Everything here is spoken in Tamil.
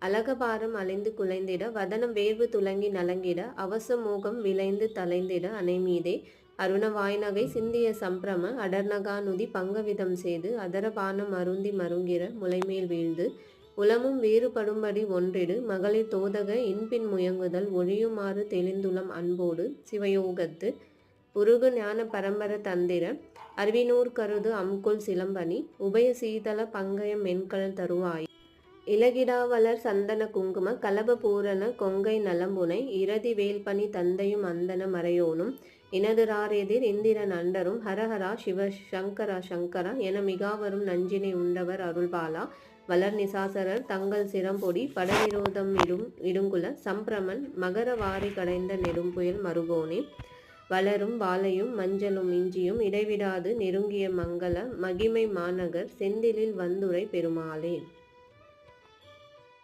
அலகபாரம் அலைந்து குலைந்திட வதனம் வேர்வு துலங்கி நலங்கிட அவசமோகம் விளைந்து தலைந்திட அணைமீதே அருணவாய்நகை சிந்திய சம்பிரம அடர்நகா நுதி பங்கவிதம் செய்து அதரபானம் அருந்தி மருங்கிற முலைமேல் வீழ்ந்து உளமும் வேறுபடும்படி ஒன்றிடு மகளிர் தோதக இன்பின் முயங்குதல் ஒழியுமாறு தெளிந்துளம் அன்போடு சிவயோகத்து உருகு ஞான பரம்பர தந்திர அறிவினூர் கருது அம்குல் சிலம்பணி உபய சீதள பங்கயம் மென்கல் தருவாய் இலகிடாவலர் சந்தன குங்கும கலப பூரண கொங்கை நலம்புனை இரதி வேல்பனி தந்தையும் அந்தன மறையோனும் இனதுராரெதிர் இந்திரன் அண்டரும் ஹரஹரா சிவ சங்கரா சங்கரா என மிகாவரும் நஞ்சினை உண்டவர் அருள்பாலா வளர் நிசாசரர் தங்கள் சிரம்பொடி படவிரோதம் இடுங்குல சம்பிரமன் மகர வாரி கடைந்த நெடும்புயல் மருகோனே வளரும் வாளையும் மஞ்சளும் இஞ்சியும் இடைவிடாது நெருங்கிய மங்கள மகிமை மாநகர் செந்திலில் வந்துரை பெருமாளே.